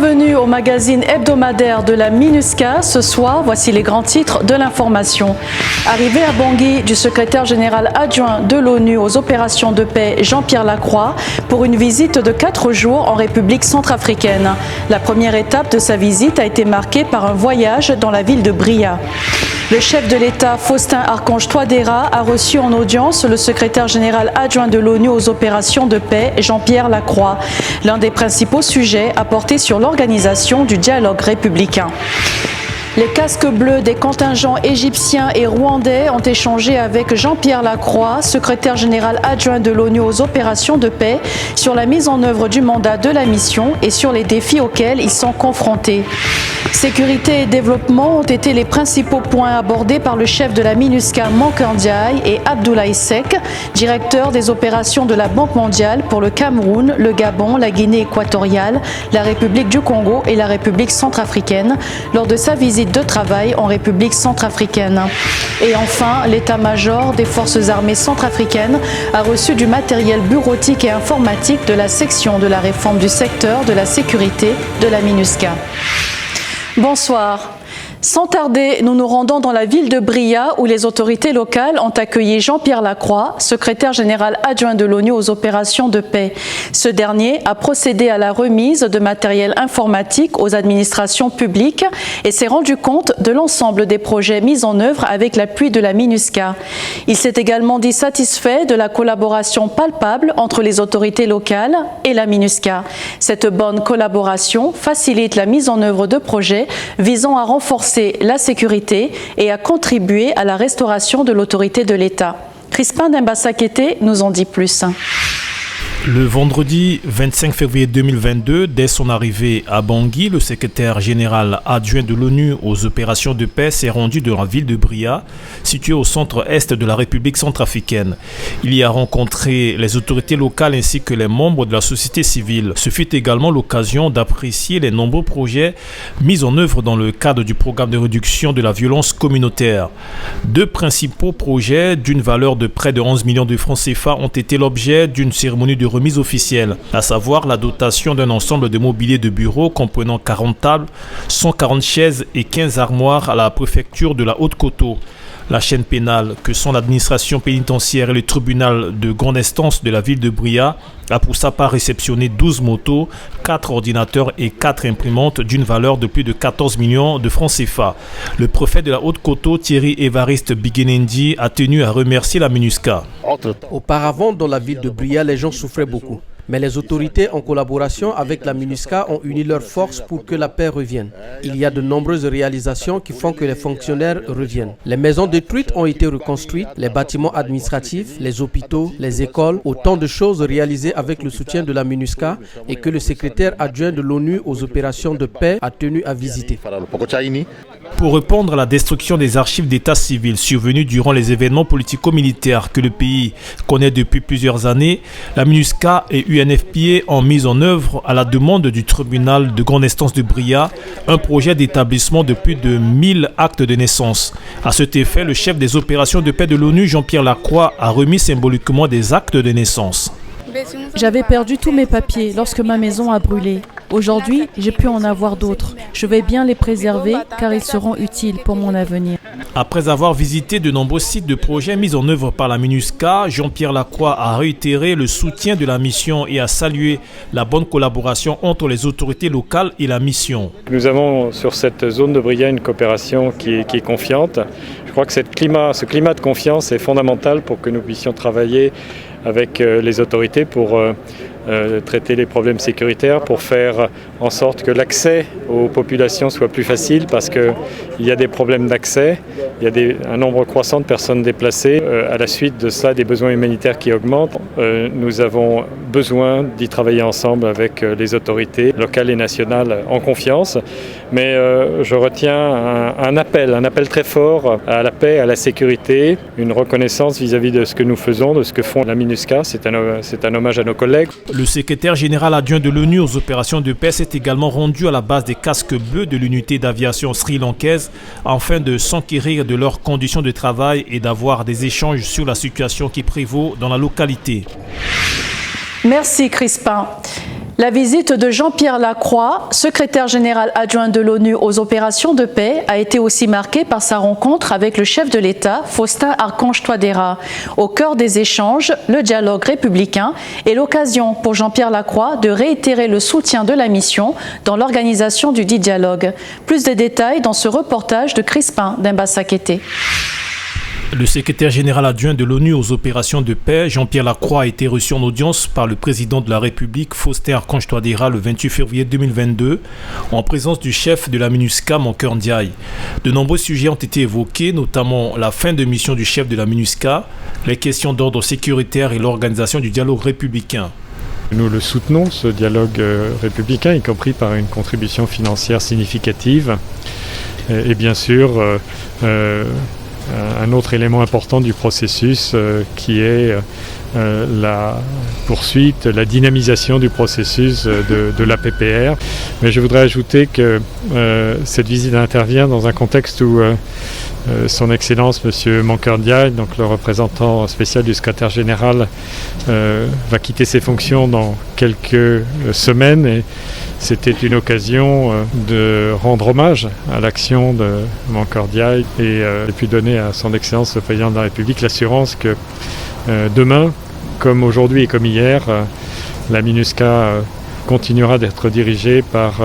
Bienvenue au magazine hebdomadaire de la MINUSCA. Ce soir, voici les grands titres de l'information. Arrivé à Bangui du secrétaire général adjoint de l'ONU aux opérations de paix, Jean-Pierre Lacroix, pour une visite de 4 jours en République centrafricaine. La première étape de sa visite a été marquée par un voyage dans la ville de Bria. Le chef de l'État, Faustin Archange Touadéra, a reçu en audience le secrétaire général adjoint de l'ONU aux opérations de paix, Jean-Pierre Lacroix. L'un des principaux sujets a porté sur l'organisation du dialogue républicain. Les casques bleus des contingents égyptiens et rwandais ont échangé avec Jean-Pierre Lacroix, secrétaire général adjoint de l'ONU aux opérations de paix, sur la mise en œuvre du mandat de la mission et sur les défis auxquels ils sont confrontés. Sécurité et développement ont été les principaux points abordés par le chef de la MINUSCA Mankandiaï et Abdoulaye Seck, directeur des opérations de la Banque mondiale pour le Cameroun, le Gabon, la Guinée équatoriale, la République du Congo et la République centrafricaine, lors de sa visite de travail en République centrafricaine. Et enfin, l'état-major des forces armées centrafricaines a reçu du matériel bureautique et informatique de la section de la réforme du secteur de la sécurité de la MINUSCA. Bonsoir. Sans tarder, nous nous rendons dans la ville de Bria où les autorités locales ont accueilli Jean-Pierre Lacroix, secrétaire général adjoint de l'ONU aux opérations de paix. Ce dernier a procédé à la remise de matériel informatique aux administrations publiques et s'est rendu compte de l'ensemble des projets mis en œuvre avec l'appui de la MINUSCA. Il s'est également dit satisfait de la collaboration palpable entre les autorités locales et la MINUSCA. Cette bonne collaboration facilite la mise en œuvre de projets visant à renforcer la sécurité et à contribuer à la restauration de l'autorité de l'État. Crispin Demba-Sakete nous en dit plus. Le vendredi 25 février 2022, dès son arrivée à Bangui, le secrétaire général adjoint de l'ONU aux opérations de paix s'est rendu dans la ville de Bria, située au centre-est de la République centrafricaine. Il y a rencontré les autorités locales ainsi que les membres de la société civile. Ce fut également l'occasion d'apprécier les nombreux projets mis en œuvre dans le cadre du programme de réduction de la violence communautaire. Deux principaux projets d'une valeur de près de 11 millions de francs CFA ont été l'objet d'une cérémonie de remise officielle, à savoir la dotation d'un ensemble de mobilier de bureau comprenant 40 tables, 140 chaises et 15 armoires à la préfecture de la Haute-Koto. La chaîne pénale, que sont l'administration pénitentiaire et le tribunal de grande instance de la ville de Bria, a pour sa part réceptionné 12 motos, 4 ordinateurs et 4 imprimantes d'une valeur de plus de 14 millions de francs CFA. Le préfet de la Haute-Koto, Thierry Évariste Biguenendi, a tenu à remercier la MINUSCA. Auparavant, dans la ville de Bria, les gens souffraient beaucoup. Mais les autorités, en collaboration avec la MINUSCA, ont uni leurs forces pour que la paix revienne. Il y a de nombreuses réalisations qui font que les fonctionnaires reviennent. Les maisons détruites ont été reconstruites, les bâtiments administratifs, les hôpitaux, les écoles, autant de choses réalisées avec le soutien de la MINUSCA et que le secrétaire adjoint de l'ONU aux opérations de paix a tenu à visiter. Pour répondre à la destruction des archives d'état civil survenues durant les événements politico-militaires que le pays connaît depuis plusieurs années, la MINUSCA et UNFPA ont mis en œuvre, à la demande du tribunal de grande instance de Bria, un projet d'établissement de plus de 1000 actes de naissance. À cet effet, le chef des opérations de paix de l'ONU, Jean-Pierre Lacroix, a remis symboliquement des actes de naissance. J'avais perdu tous mes papiers lorsque ma maison a brûlé. Aujourd'hui, j'ai pu en avoir d'autres. Je vais bien les préserver car ils seront utiles pour mon avenir. Après avoir visité de nombreux sites de projets mis en œuvre par la MINUSCA, Jean-Pierre Lacroix a réitéré le soutien de la mission et a salué la bonne collaboration entre les autorités locales et la mission. Nous avons sur cette zone de Bria une coopération qui est confiante. Je crois que ce climat de confiance est fondamental pour que nous puissions travailler avec les autorités pour traiter les problèmes sécuritaires, pour faire en sorte que l'accès aux populations soit plus facile parce qu'il y a des problèmes d'accès, il y a un nombre croissant de personnes déplacées. À la suite de ça, des besoins humanitaires qui augmentent. Nous avons besoin d'y travailler ensemble avec les autorités locales et nationales en confiance. Mais je retiens un appel très fort à la paix, à la sécurité, une reconnaissance vis-à-vis de ce que nous faisons, de ce que font la MINUSCA. C'est un hommage à nos collègues. Le secrétaire général adjoint de l'ONU aux opérations de paix s'est également rendu à la base des casques bleus de l'unité d'aviation sri-lankaise afin de s'enquérir de leurs conditions de travail et d'avoir des échanges sur la situation qui prévaut dans la localité. Merci Crispin. La visite de Jean-Pierre Lacroix, secrétaire général adjoint de l'ONU aux opérations de paix, a été aussi marquée par sa rencontre avec le chef de l'État, Faustin Archange Touadéra. Au cœur des échanges, le dialogue républicain est l'occasion pour Jean-Pierre Lacroix de réitérer le soutien de la mission dans l'organisation du dit dialogue. Plus de détails dans ce reportage de Crispin Demba-Sakété. Le secrétaire général adjoint de l'ONU aux opérations de paix, Jean-Pierre Lacroix, a été reçu en audience par le président de la République, Faustin Archange Touadéra, le 28 février 2022, en présence du chef de la MINUSCA, Mankeur Ndiaye. De nombreux sujets ont été évoqués, notamment la fin de mission du chef de la MINUSCA, les questions d'ordre sécuritaire et l'organisation du dialogue républicain. Nous le soutenons, ce dialogue républicain, y compris par une contribution financière significative. Et bien sûr, un autre élément important du processus qui est la poursuite, la dynamisation du processus de la PPR. Mais je voudrais ajouter que cette visite intervient dans un contexte où Son Excellence M. Mankeur Ndiaye, donc le représentant spécial du secrétaire général, va quitter ses fonctions dans quelques semaines et c'était une occasion de rendre hommage à l'action de Mankeur Ndiaye et puis donner à Son Excellence le Président de la République l'assurance que demain, comme aujourd'hui et comme hier, la MINUSCA continuera d'être dirigée par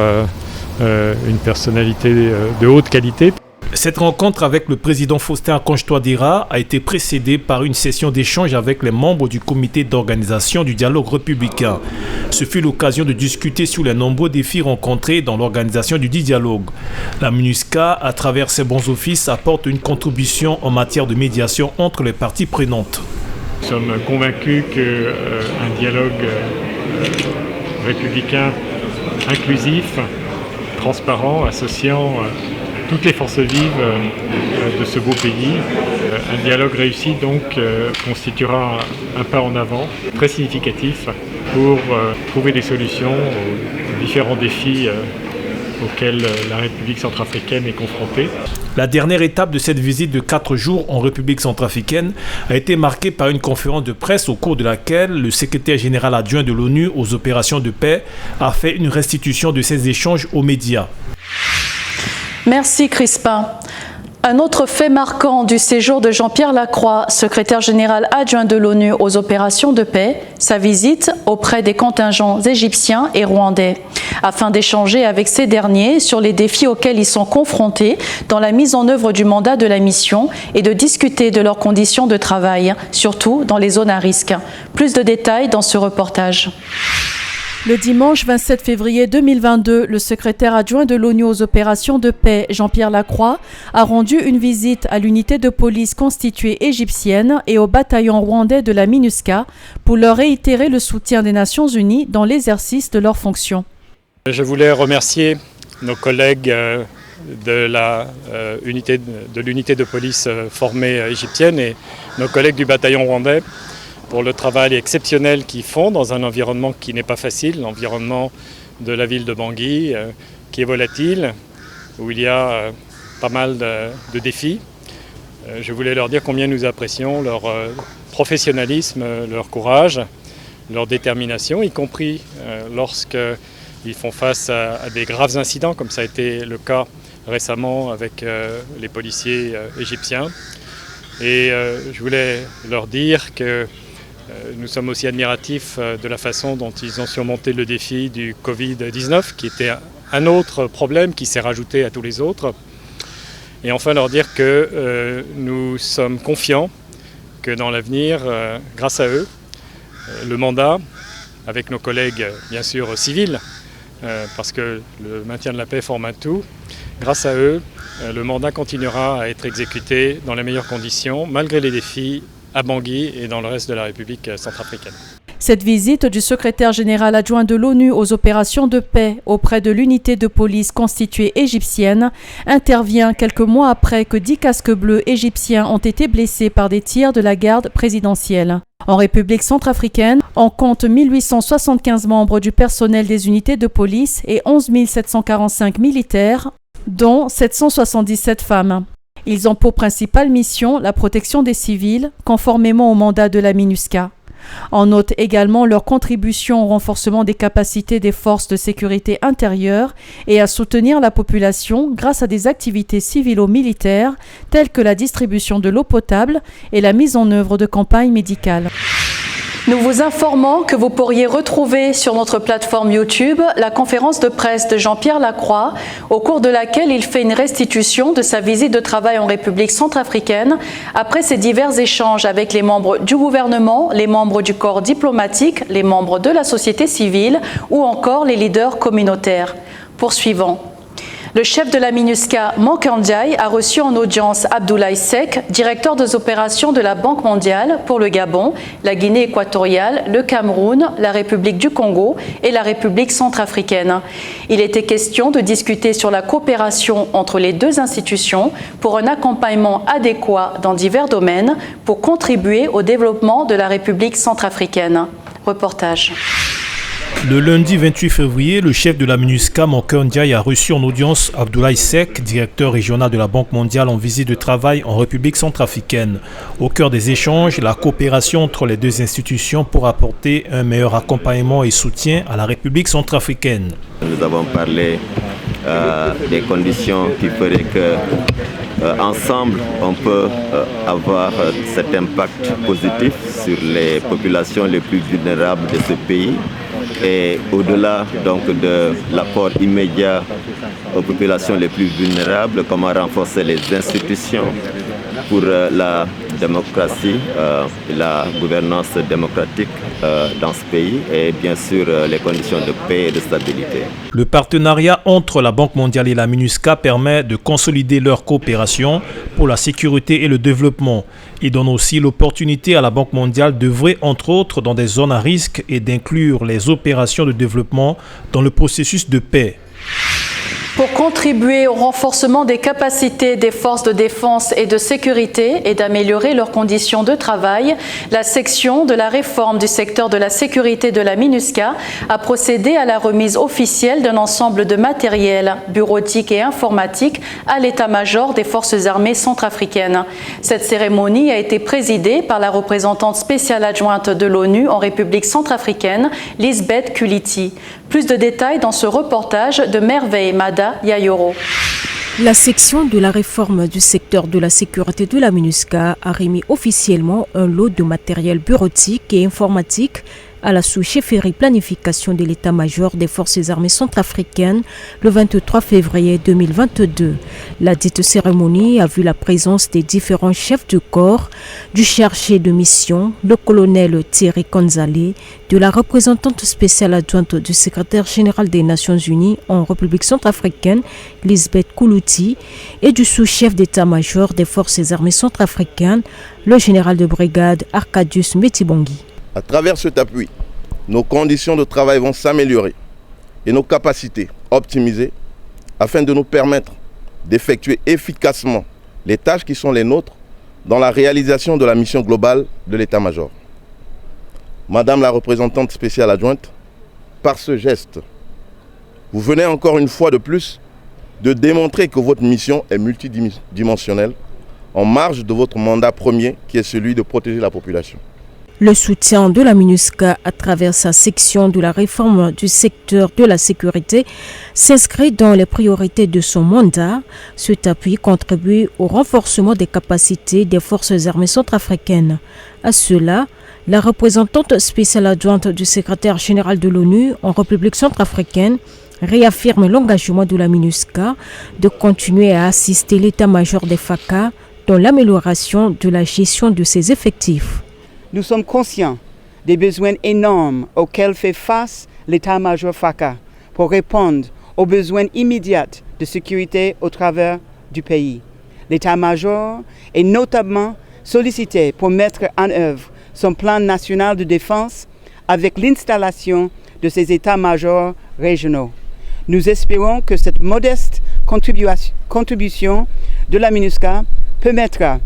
une personnalité de haute qualité. Cette rencontre avec le président Faustin Archange Touadéra a été précédée par une session d'échange avec les membres du comité d'organisation du dialogue républicain. Ce fut l'occasion de discuter sur les nombreux défis rencontrés dans l'organisation du dit dialogue. La MINUSCA, à travers ses bons offices, apporte une contribution en matière de médiation entre les parties prenantes. Nous sommes convaincus qu'un dialogue républicain inclusif, transparent, associant toutes les forces vives de ce beau pays. Un dialogue réussi donc constituera un pas en avant très significatif pour trouver des solutions aux différents défis auxquels la République centrafricaine est confrontée. La dernière étape de cette visite de 4 jours en République centrafricaine a été marquée par une conférence de presse au cours de laquelle le secrétaire général adjoint de l'ONU aux opérations de paix a fait une restitution de ces échanges aux médias. Merci Crispin. Un autre fait marquant du séjour de Jean-Pierre Lacroix, secrétaire général adjoint de l'ONU aux opérations de paix, sa visite auprès des contingents égyptiens et rwandais, afin d'échanger avec ces derniers sur les défis auxquels ils sont confrontés dans la mise en œuvre du mandat de la mission et de discuter de leurs conditions de travail, surtout dans les zones à risque. Plus de détails dans ce reportage. Le dimanche 27 février 2022, le secrétaire adjoint de l'ONU aux opérations de paix, Jean-Pierre Lacroix, a rendu une visite à l'unité de police constituée égyptienne et au bataillon rwandais de la MINUSCA pour leur réitérer le soutien des Nations Unies dans l'exercice de leurs fonctions. Je voulais remercier nos collègues de l'unité de police formée égyptienne et nos collègues du bataillon rwandais pour le travail exceptionnel qu'ils font dans un environnement qui n'est pas facile, l'environnement de la ville de Bangui, qui est volatile, où il y a pas mal de défis. Je voulais leur dire combien nous apprécions leur professionnalisme, leur courage, leur détermination, y compris lorsqu'ils font face à des graves incidents, comme ça a été le cas récemment avec les policiers égyptiens. Et je voulais leur dire que nous sommes aussi admiratifs de la façon dont ils ont surmonté le défi du Covid-19, qui était un autre problème qui s'est rajouté à tous les autres. Et enfin leur dire que nous sommes confiants que dans l'avenir, grâce à eux, le mandat, avec nos collègues bien sûr civils, parce que le maintien de la paix forme un tout, grâce à eux, le mandat continuera à être exécuté dans les meilleures conditions, malgré les défis à Bangui et dans le reste de la République centrafricaine. Cette visite du secrétaire général adjoint de l'ONU aux opérations de paix auprès de l'unité de police constituée égyptienne intervient quelques mois après que 10 casques bleus égyptiens ont été blessés par des tirs de la garde présidentielle. En République centrafricaine, on compte 1875 membres du personnel des unités de police et 11 745 militaires, dont 777 femmes. Ils ont pour principale mission la protection des civils, conformément au mandat de la MINUSCA. On note également leur contribution au renforcement des capacités des forces de sécurité intérieure et à soutenir la population grâce à des activités civilo-militaires telles que la distribution de l'eau potable et la mise en œuvre de campagnes médicales. Nous vous informons que vous pourriez retrouver sur notre plateforme YouTube la conférence de presse de Jean-Pierre Lacroix, au cours de laquelle il fait une restitution de sa visite de travail en République centrafricaine après ses divers échanges avec les membres du gouvernement, les membres du corps diplomatique, les membres de la société civile ou encore les leaders communautaires. Poursuivons. Le chef de la MINUSCA, Moka Ndiaye, a reçu en audience Abdoulaye Seck, directeur des opérations de la Banque mondiale pour le Gabon, la Guinée équatoriale, le Cameroun, la République du Congo et la République centrafricaine. Il était question de discuter sur la coopération entre les deux institutions pour un accompagnement adéquat dans divers domaines pour contribuer au développement de la République centrafricaine. Reportage. Le lundi 28 février, le chef de la MINUSCA, Moka Ndiaye, a reçu en audience Abdoulaye Seck, directeur régional de la Banque mondiale en visite de travail en République centrafricaine. Au cœur des échanges, la coopération entre les deux institutions pour apporter un meilleur accompagnement et soutien à la République centrafricaine. Nous avons parlé des conditions qui feraient que ensemble on peut avoir cet impact positif sur les populations les plus vulnérables de ce pays. Et au-delà donc de l'apport immédiat aux populations les plus vulnérables, comment renforcer les institutions pour la démocratie, la gouvernance démocratique dans ce pays et bien sûr les conditions de paix et de stabilité. Le partenariat entre la Banque mondiale et la MINUSCA permet de consolider leur coopération pour la sécurité et le développement. Il donne aussi l'opportunité à la Banque mondiale d'œuvrer entre autres dans des zones à risque et d'inclure les opérations de développement dans le processus de paix. Pour contribuer au renforcement des capacités des forces de défense et de sécurité et d'améliorer leurs conditions de travail, la section de la réforme du secteur de la sécurité de la MINUSCA a procédé à la remise officielle d'un ensemble de matériel bureautique et informatique à l'état-major des forces armées centrafricaines. Cette cérémonie a été présidée par la représentante spéciale adjointe de l'ONU en République centrafricaine, Lisbeth Kuliti. Plus de détails dans ce reportage de Merveille Mada Yayoro. La section de la réforme du secteur de la sécurité de la MINUSCA a remis officiellement un lot de matériel bureautique et informatique à la sous-chefferie planification de l'état-major des forces armées centrafricaines le 23 février 2022. La dite cérémonie a vu la présence des différents chefs de corps, du chargé de mission, le colonel Thierry Konzale, de la représentante spéciale adjointe du secrétaire général des Nations Unies en République centrafricaine, Lisbeth Kuliti, et du sous-chef d'état-major des forces armées centrafricaines, le général de brigade Arcadius Metibongi. À travers cet appui, nos conditions de travail vont s'améliorer et nos capacités optimisées afin de nous permettre d'effectuer efficacement les tâches qui sont les nôtres dans la réalisation de la mission globale de l'état-major. Madame la représentante spéciale adjointe, par ce geste, vous venez encore une fois de plus de démontrer que votre mission est multidimensionnelle en marge de votre mandat premier qui est celui de protéger la population. Le soutien de la MINUSCA à travers sa section de la réforme du secteur de la sécurité s'inscrit dans les priorités de son mandat. Cet appui contribue au renforcement des capacités des forces armées centrafricaines. À cela, la représentante spéciale adjointe du secrétaire général de l'ONU en République centrafricaine réaffirme l'engagement de la MINUSCA de continuer à assister l'état-major des FACA dans l'amélioration de la gestion de ses effectifs. Nous sommes conscients des besoins énormes auxquels fait face l'état-major FACA pour répondre aux besoins immédiats de sécurité au travers du pays. L'état-major est notamment sollicité pour mettre en œuvre son plan national de défense avec l'installation de ses états-majors régionaux. Nous espérons que cette modeste contribution de la MINUSCA permettra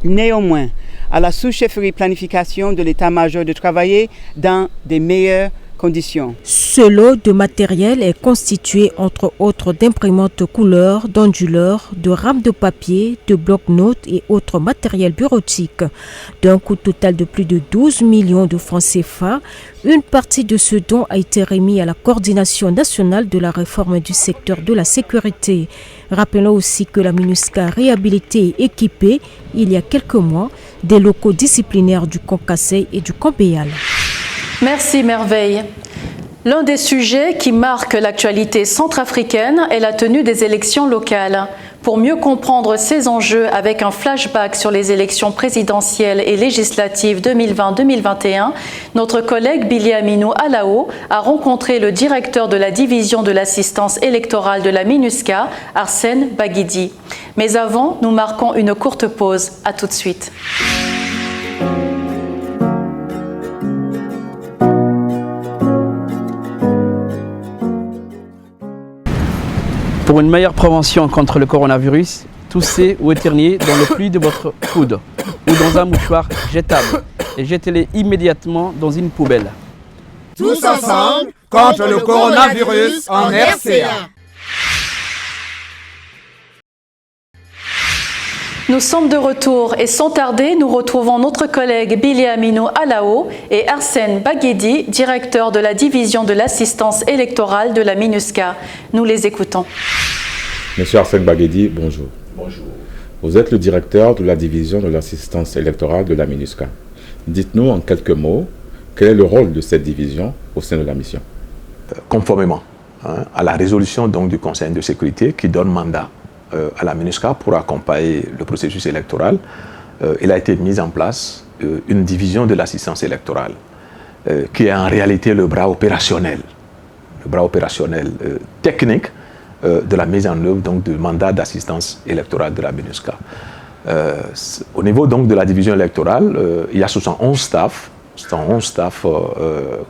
néanmoins à la sous-chefferie planification de l'état-major de travailler dans de meilleures conditions. Ce lot de matériel est constitué entre autres d'imprimantes couleurs, d'onduleurs, de rames de papier, de blocs-notes et autres matériels bureautiques. D'un coût total de plus de 12 millions de francs CFA, une partie de ce don a été remis à la Coordination nationale de la réforme du secteur de la sécurité. Rappelons aussi que la MINUSCA a réhabilité et équipé, il y a quelques mois, des locaux disciplinaires du camp Kassai et du camp Béal. Merci Merveille. L'un des sujets qui marque l'actualité centrafricaine est la tenue des élections locales. Pour mieux comprendre ces enjeux avec un flashback sur les élections présidentielles et législatives 2020-2021, notre collègue Billy Aminou Alao a rencontré le directeur de la division de l'assistance électorale de la MINUSCA, Arsène Baguidi. Mais avant, nous marquons une courte pause. À tout de suite. Pour une meilleure prévention contre le coronavirus, toussez ou éternuez dans le pli de votre coude ou dans un mouchoir jetable et jetez-les immédiatement dans une poubelle. Tous ensemble contre le coronavirus en RCA. Nous sommes de retour et sans tarder, nous retrouvons notre collègue Billy Aminou Alao et Arsène Baguidi, directeur de la division de l'assistance électorale de la MINUSCA. Nous les écoutons. Monsieur Arsène Baguidi, bonjour. Bonjour. Vous êtes le directeur de la division de l'assistance électorale de la MINUSCA. Dites-nous en quelques mots, quel est le rôle de cette division au sein de la mission? Conformément à la résolution donc, du Conseil de sécurité qui donne mandat à la MINUSCA pour accompagner le processus électoral, il a été mis en place une division de l'assistance électorale qui est en réalité le bras opérationnel technique de la mise en œuvre donc, du mandat d'assistance électorale de la MINUSCA. Au niveau donc, de la division électorale, il y a 71 staffs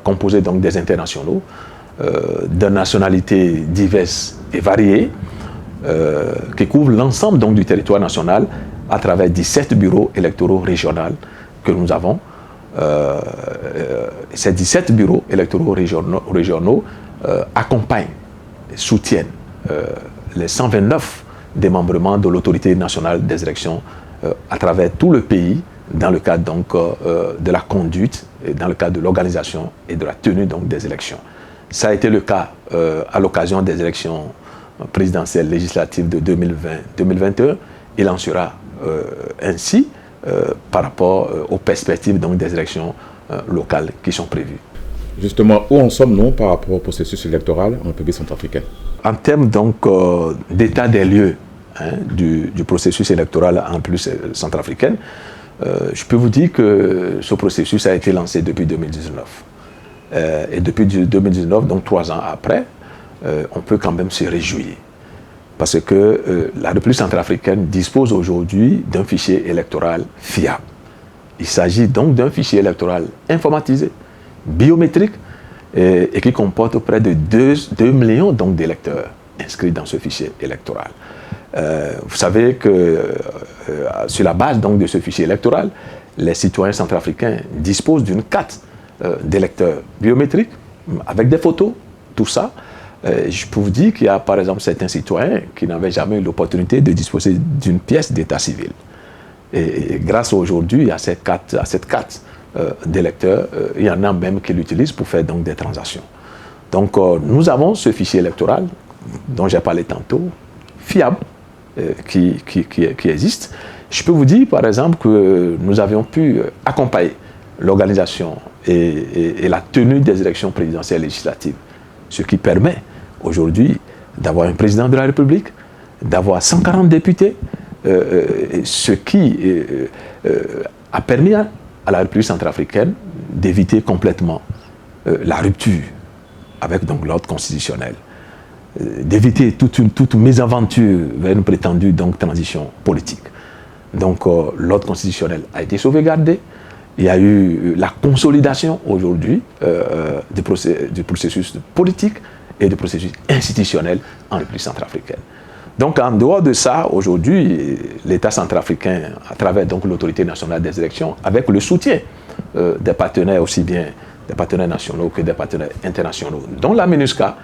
composés donc, des internationaux de nationalités diverses et variées, qui couvrent l'ensemble donc du territoire national à travers 17 bureaux électoraux régionaux que nous avons. Ces 17 bureaux électoraux régionaux accompagnent et soutiennent les 129 démembrements de l'autorité nationale des élections à travers tout le pays dans le cadre donc, de la conduite, et dans le cadre de l'organisation et de la tenue donc, des élections. Ça a été le cas à l'occasion des élections présidentielle législative de 2020-2021, il en sera ainsi par rapport aux perspectives donc, des élections locales qui sont prévues. Justement, où en sommes-nous par rapport au processus électoral en République centrafricaine? En termes donc d'état des lieux du processus électoral en plus centrafricaine, je peux vous dire que ce processus a été lancé depuis 2019. Et depuis 2019, donc 3 ans après, on peut quand même se réjouir. Parce que la République centrafricaine dispose aujourd'hui d'un fichier électoral fiable. Il s'agit donc d'un fichier électoral informatisé, biométrique, et qui comporte près de 2 millions d'électeurs inscrits dans ce fichier électoral. Vous savez que sur la base donc, de ce fichier électoral, les citoyens centrafricains disposent d'une carte d'électeurs biométriques avec des photos, tout ça. Je peux vous dire qu'il y a par exemple certains citoyens qui n'avaient jamais eu l'opportunité de disposer d'une pièce d'état civil. Et grâce aujourd'hui à cette carte d'électeurs, il y en a même qui l'utilisent pour faire donc des transactions. Donc nous avons ce fichier électoral dont j'ai parlé tantôt, fiable, qui existe. Je peux vous dire par exemple que nous avions pu accompagner l'organisation et la tenue des élections présidentielles législatives. Ce qui permet aujourd'hui d'avoir un président de la République, d'avoir 140 députés, ce qui a permis à la République centrafricaine d'éviter complètement la rupture avec l'ordre constitutionnel, d'éviter toute mésaventure vers une prétendue transition politique. Donc l'ordre constitutionnel a été sauvegardé. Il y a eu la consolidation aujourd'hui du processus politique et du processus institutionnel en République centrafricaine. Donc en dehors de ça, aujourd'hui, l'État centrafricain, à travers l'autorité nationale des élections, avec le soutien des partenaires aussi bien des partenaires nationaux que des partenaires internationaux. Dans la MINUSCA,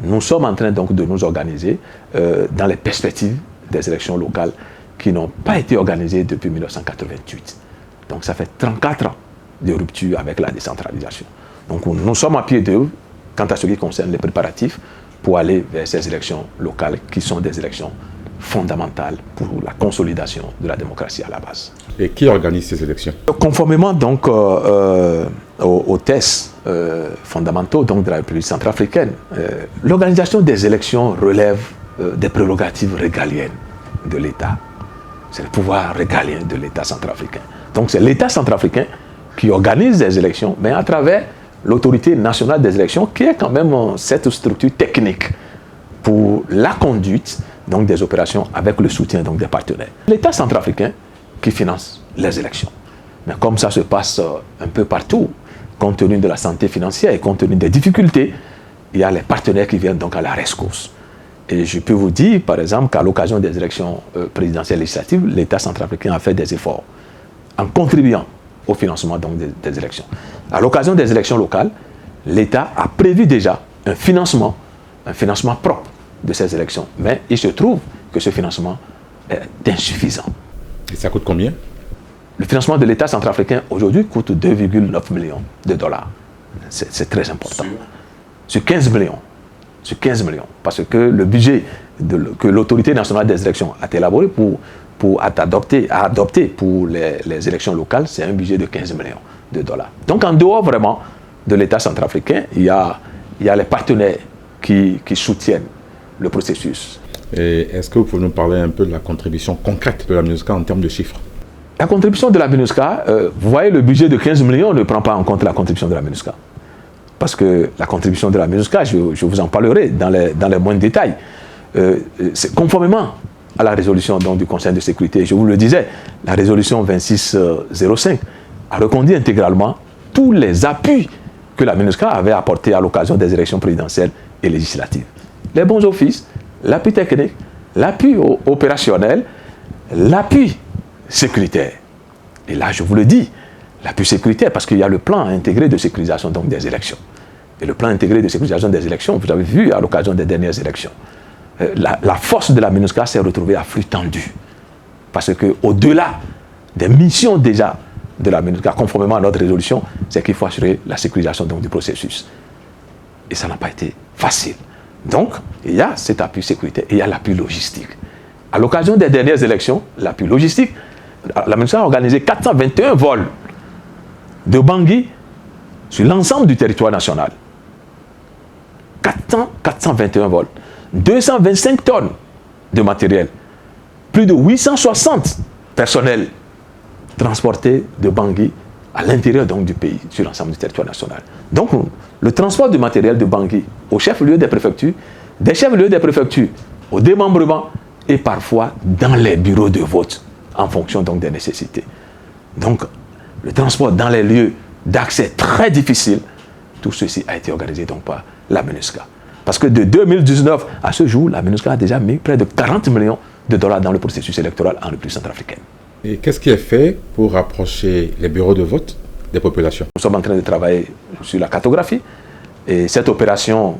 nous sommes en train donc de nous organiser dans les perspectives des élections locales qui n'ont pas été organisées depuis 1988. Donc ça fait 34 ans de rupture avec la décentralisation. Donc nous sommes à pied d'œuvre quant à ce qui concerne les préparatifs pour aller vers ces élections locales qui sont des élections fondamentales pour la consolidation de la démocratie à la base. Et qui organise ces élections? Conformément donc aux tests fondamentaux donc, de la République centrafricaine, l'organisation des élections relève des prérogatives régaliennes de l'État. C'est le pouvoir régalien de l'État centrafricain. Donc c'est l'État centrafricain qui organise des élections, mais à travers l'autorité nationale des élections, qui est quand même cette structure technique pour la conduite donc, des opérations avec le soutien donc, des partenaires. L'État centrafricain qui finance les élections. Mais comme ça se passe un peu partout, compte tenu de la santé financière et compte tenu des difficultés, il y a les partenaires qui viennent donc à la rescousse. Et je peux vous dire, par exemple, qu'à l'occasion des élections présidentielles législatives, l'État centrafricain a fait des efforts en contribuant au financement donc, des élections. À l'occasion des élections locales, l'État a prévu déjà un financement propre de ces élections. Mais il se trouve que ce financement est insuffisant. Et ça coûte combien? Le financement de l'État centrafricain aujourd'hui coûte 2,9 millions de dollars. C'est très important. Sur 15 millions. Sur 15 millions. Parce que le budget que l'autorité nationale des élections a élaboré a adopté pour les élections locales, c'est un budget de 15 millions de dollars. Donc en dehors vraiment de l'État centrafricain, il y a les partenaires qui soutiennent le processus. Et est-ce que vous pouvez nous parler un peu de la contribution concrète de la MINUSCA en termes de chiffres? La contribution de la MINUSCA, vous voyez, le budget de 15 millions ne prend pas en compte la contribution de la MINUSCA. Parce que la contribution de la MINUSCA, je vous en parlerai dans les moindres détails. C'est conformément à la résolution donc, du Conseil de sécurité, je vous le disais, la résolution 2605 a reconduit intégralement tous les appuis que la MINUSCA avait apportés à l'occasion des élections présidentielles et législatives. Les bons offices, l'appui technique, l'appui opérationnel, l'appui sécuritaire. Et là, je vous le dis, l'appui sécuritaire, parce qu'il y a le plan intégré de sécurisation donc, des élections. Et le plan intégré de sécurisation des élections, vous avez vu à l'occasion des dernières élections, la force de la MINUSCA s'est retrouvée à flux tendu. Parce qu'au-delà des missions déjà de la MINUSCA, conformément à notre résolution, c'est qu'il faut assurer la sécurisation donc, du processus. Et ça n'a pas été facile. Donc, il y a cet appui sécuritaire et il y a l'appui logistique. À l'occasion des dernières élections, l'appui logistique, la MINUSCA a organisé 421 vols de Bangui sur l'ensemble du territoire national. 421 vols. 225 tonnes de matériel. Plus de 860 personnels transportés de Bangui à l'intérieur donc, du pays, sur l'ensemble du territoire national. Donc, le transport du matériel de Bangui au chef-lieu des préfectures, des chefs-lieux des préfectures au démembrement et parfois dans les bureaux de vote en fonction donc, des nécessités. Donc, le transport dans les lieux d'accès très difficiles, tout ceci a été organisé donc, par la MINUSCA. Parce que de 2019 à ce jour, la MINUSCA a déjà mis près de 40 millions de dollars dans le processus électoral en République centrafricaine. Et qu'est-ce qui est fait pour rapprocher les bureaux de vote des populations? Nous sommes en train de travailler sur la cartographie. Et cette opération,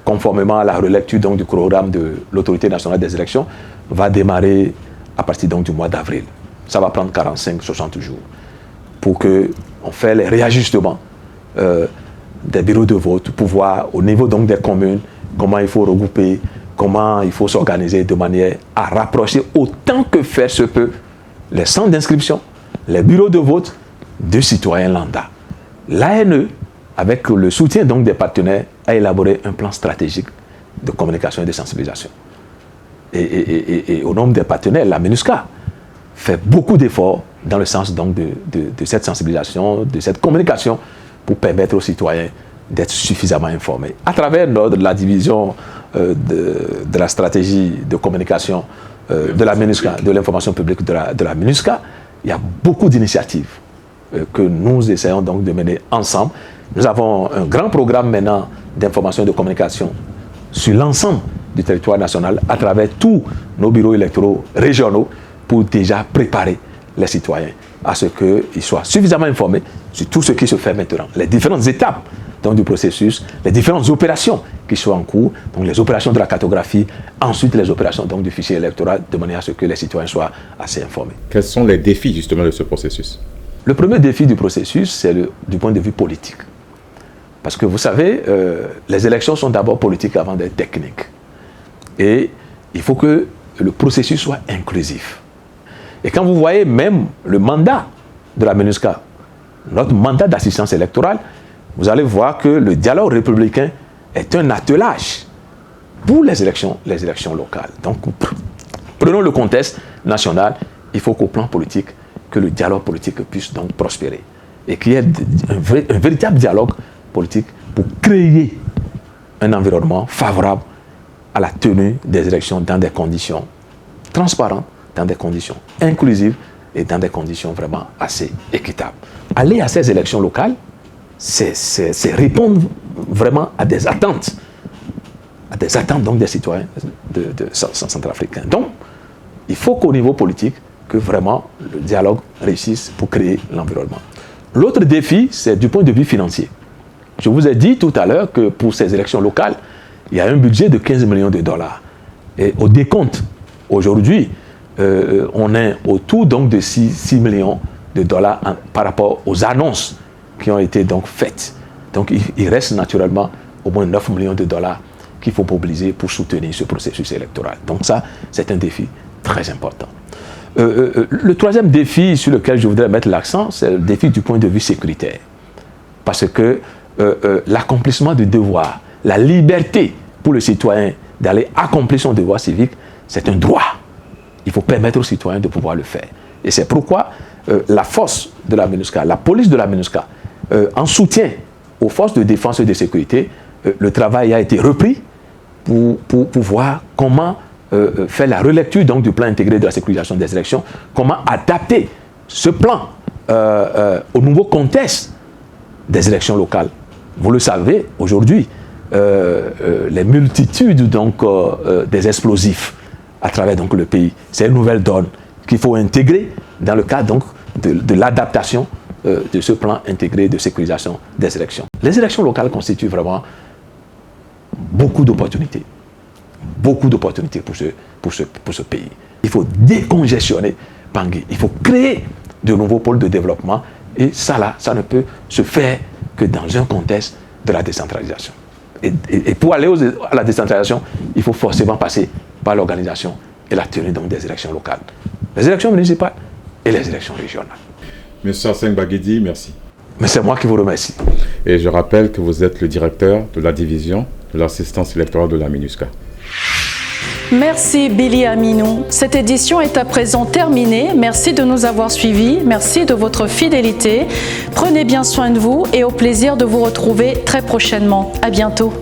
conformément à la relecture donc, du programme de l'autorité nationale des élections, va démarrer à partir donc, du mois d'avril. Ça va prendre 45-60 jours pour qu'on fasse les réajustements des bureaux de vote pour voir au niveau donc, des communes comment il faut regrouper, comment il faut s'organiser de manière à rapprocher autant que faire se peut les centres d'inscription, les bureaux de vote de citoyens lambda. L'ANE, avec le soutien donc des partenaires, a élaboré un plan stratégique de communication et de sensibilisation. Et au nombre des partenaires, la MINUSCA fait beaucoup d'efforts dans le sens donc de cette sensibilisation, de cette communication pour permettre aux citoyens d'être suffisamment informés. À travers la division de la stratégie de communication de la MINUSCA, de l'information publique de la MINUSCA, il y a beaucoup d'initiatives que nous essayons donc de mener ensemble. Nous avons un grand programme maintenant d'information et de communication sur l'ensemble du territoire national à travers tous nos bureaux électoraux régionaux pour déjà préparer les citoyens à ce qu'ils soient suffisamment informés sur tout ce qui se fait maintenant, les différentes étapes donc, du processus, les différentes opérations qui sont en cours, donc les opérations de la cartographie, ensuite les opérations donc, du fichier électoral, de manière à ce que les citoyens soient assez informés. Quels sont les défis justement de ce processus? Le premier défi du processus, c'est du point de vue politique. Parce que vous savez, les élections sont d'abord politiques avant d'être techniques. Et il faut que le processus soit inclusif. Et quand vous voyez même le mandat de la MINUSCA, notre mandat d'assistance électorale, vous allez voir que le dialogue républicain est un attelage pour les élections locales. Donc, prenons le contexte national, il faut qu'au plan politique, que le dialogue politique puisse donc prospérer. Et qu'il y ait un véritable dialogue politique pour créer un environnement favorable à la tenue des élections dans des conditions transparentes, dans des conditions inclusives et dans des conditions vraiment assez équitables. Aller à ces élections locales, c'est répondre vraiment à des attentes donc des citoyens centrafricains. Donc, il faut qu'au niveau politique, que vraiment le dialogue réussisse pour créer l'environnement. L'autre défi, c'est du point de vue financier. Je vous ai dit tout à l'heure que pour ces élections locales, il y a un budget de 15 millions de dollars. Et au décompte, aujourd'hui, on est autour donc de 6 millions de dollars par rapport aux annonces qui ont été donc faites. Donc il reste naturellement au moins 9 millions de dollars qu'il faut mobiliser pour soutenir ce processus électoral. Donc ça, c'est un défi très important. Le troisième défi sur lequel je voudrais mettre l'accent, c'est le défi du point de vue sécuritaire. Parce que l'accomplissement du devoir, la liberté pour le citoyen d'aller accomplir son devoir civique, c'est un droit. Il faut permettre aux citoyens de pouvoir le faire. Et c'est pourquoi la force de la MINUSCA, la police de la MINUSCA, en soutien aux forces de défense et de sécurité, le travail a été repris pour voir comment faire la relecture donc, du plan intégré de la sécurisation des élections, comment adapter ce plan au nouveau contexte des élections locales. Vous le savez, aujourd'hui, les multitudes donc, des explosifs à travers donc, le pays, c'est une nouvelle donne qu'il faut intégrer dans le cadre donc, de l'adaptation de ce plan intégré de sécurisation des élections. Les élections locales constituent vraiment beaucoup d'opportunités pour ce pays. Il faut décongestionner Bangui, il faut créer de nouveaux pôles de développement et ça ne peut se faire que dans un contexte de la décentralisation. Et pour aller à la décentralisation, il faut forcément passer par l'organisation et la tenue donc, des élections locales. Les élections municipales et les élections régionales. Monsieur Arsène Baguedi, merci. Mais c'est moi qui vous remercie. Et je rappelle que vous êtes le directeur de la division de l'assistance électorale de la MINUSCA. Merci Billy Aminou. Cette édition est à présent terminée. Merci de nous avoir suivis. Merci de votre fidélité. Prenez bien soin de vous et au plaisir de vous retrouver très prochainement. À bientôt.